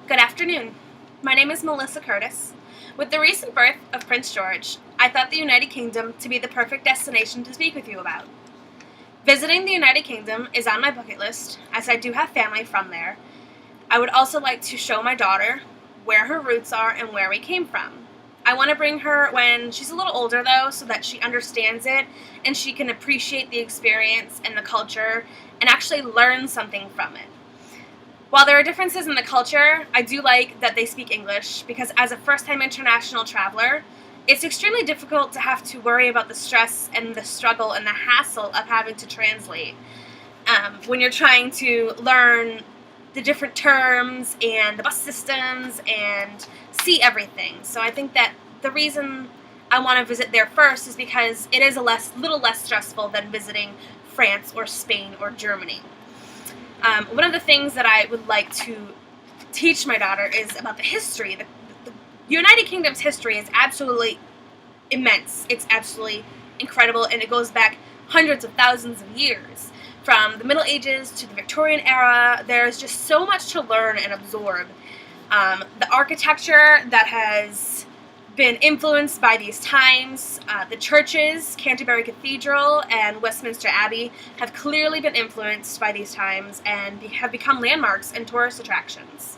Good afternoon. My name is Melissa Curtis. With the recent birth of Prince George, I thought the United Kingdom to be the perfect destination to speak with you about. Visiting the United Kingdom is on my bucket list, as I do have family from there. I would also like to show my daughter where her roots are and where we came from. I want to bring her when she's a little older, though, so that she understands it and she can appreciate the experience and the culture and actually learn something from it. While there are differences in the culture, I do like that they speak English because as a first-time international traveler, it's extremely difficult to have to worry about the stress and the struggle and the hassle of having to translate. When you're trying to learn the different terms and the bus systems and see everything. So I think that the reason I want to visit there first is because it is little less stressful than visiting France or Spain or Germany. One of the things that I would like to teach my daughter is about the history. The United Kingdom's history is absolutely immense. It's absolutely incredible, and it goes back hundreds of thousands of years. From the Middle Ages to the Victorian era, there's just so much to learn and absorb. The architecture that has been influenced by these times, the churches, Canterbury Cathedral and Westminster Abbey, have clearly been influenced by these times and have become landmarks and tourist attractions.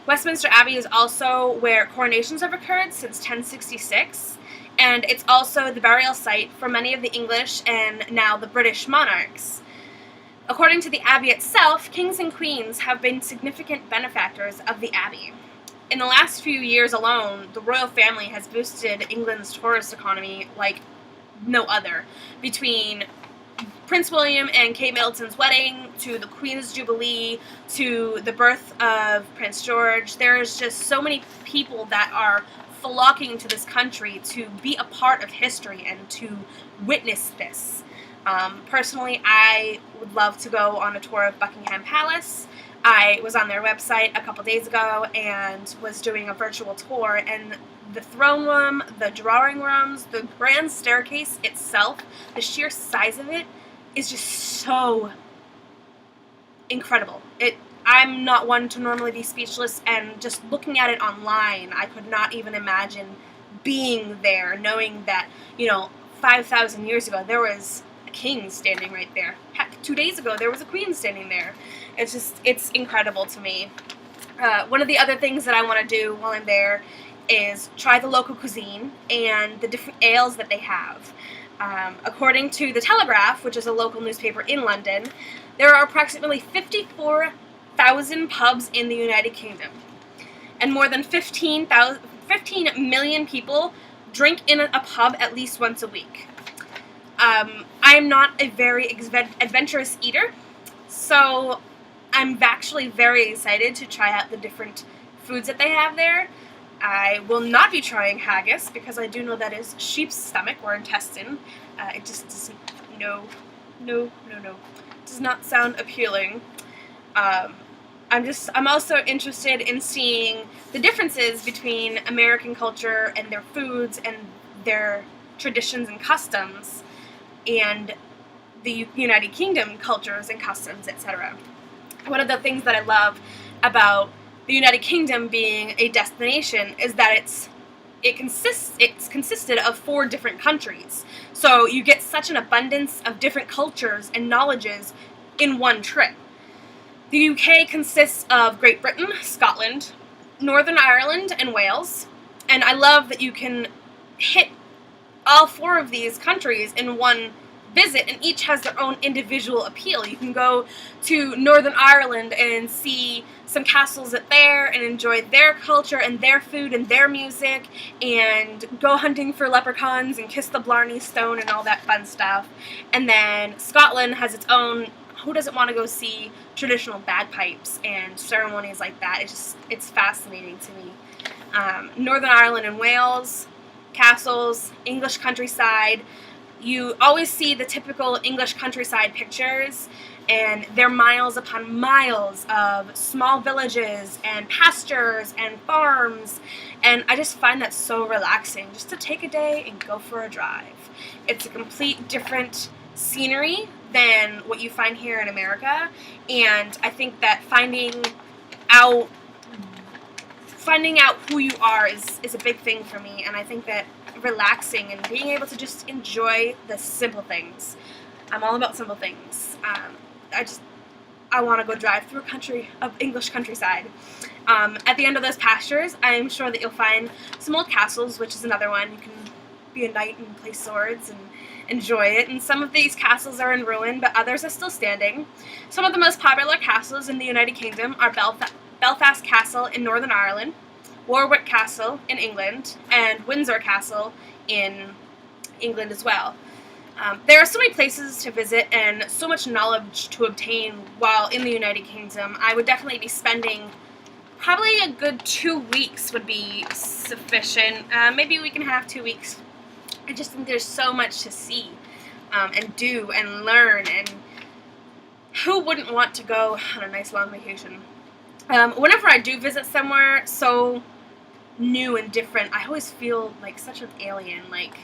Westminster Abbey is also where coronations have occurred since 1066, and it's also the burial site for many of the English and now the British monarchs. According to the Abbey itself, kings and queens have been significant benefactors of the Abbey. In the last few years alone, the royal family has boosted England's tourist economy like no other. Between Prince William and Kate Middleton's wedding, to the Queen's Jubilee, to the birth of Prince George, there's just so many people that are flocking to this country to be a part of history and to witness this. Personally, I would love to go on a tour of Buckingham Palace. I was on their website a couple days ago and was doing a virtual tour, and the throne room, the drawing rooms, the grand staircase itself, the sheer size of it is just so incredible. I'm not one to normally be speechless, and just looking at it online, I could not even imagine being there, knowing that, 5,000 years ago there was a king standing right there. Heck, 2 days ago there was a queen standing there. It's incredible to me. One of the other things that I want to do while I'm there is try the local cuisine and the different ales that they have. According to The Telegraph, which is a local newspaper in London, there are approximately 54,000 pubs in the United Kingdom, and more than 15 million people drink in a pub at least once a week. I am not a very adventurous eater, so I'm actually very excited to try out the different foods that they have there. I will not be trying haggis because I do know that is sheep's stomach or intestine. It just doesn't, no, does not sound appealing. I'm also interested in seeing the differences between American culture and their foods and their traditions and customs, and the United Kingdom cultures and customs, etc. One of the things that I love about the United Kingdom being a destination is that it's consisted of 4 different countries. So you get such an abundance of different cultures and knowledges in one trip. The UK consists of Great Britain, Scotland, Northern Ireland, and Wales. And I love that you can hit all 4 of these countries in one visit, and each has their own individual appeal. You can go to Northern Ireland and see some castles there and enjoy their culture and their food and their music, and go hunting for leprechauns and kiss the Blarney Stone and all that fun stuff. And then Scotland has its own, who doesn't want to go see traditional bagpipes and ceremonies like that? It's fascinating to me. Northern Ireland and Wales, castles, English countryside. You always see the typical English countryside pictures, and they're miles upon miles of small villages and pastures and farms, and I just find that so relaxing, just to take a day and go for a drive. It's a complete different scenery than what you find here in America, and I think that finding out finding out who you are is a big thing for me, and I think that relaxing and being able to just enjoy the simple things. I'm all about simple things. I want to go drive through a country of English countryside. At the end of those pastures, I'm sure that you'll find some old castles, which is another one. You can be a knight and play swords and enjoy it. And some of these castles are in ruin, but others are still standing. Some of the most popular castles in the United Kingdom are Belfast Castle in Northern Ireland, Warwick Castle in England, and Windsor Castle in England as well. There are so many places to visit and so much knowledge to obtain while in the United Kingdom. I would definitely be spending probably a good 2 weeks would be sufficient. Maybe we can have 2 weeks. I just think there's so much to see and do and learn, and who wouldn't want to go on a nice long vacation? Whenever I do visit somewhere so new and different, I always feel like such an alien, like,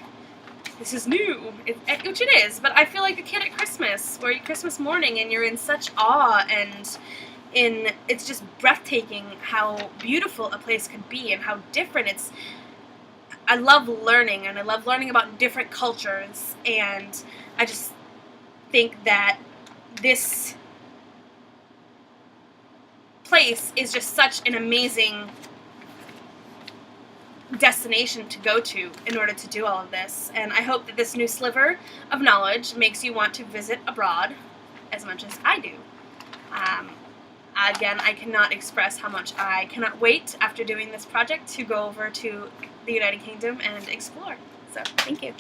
this is new, which it is, but I feel like a kid at Christmas, or Christmas morning, and you're in such awe, and it's just breathtaking how beautiful a place could be and how different it's. I love learning, and I love learning about different cultures, and I just think that this place is just such an amazing destination to go to in order to do all of this. And I hope that this new sliver of knowledge makes you want to visit abroad as much as I do. Again, I cannot express how much I cannot wait after doing this project to go over to the United Kingdom and explore. So, thank you.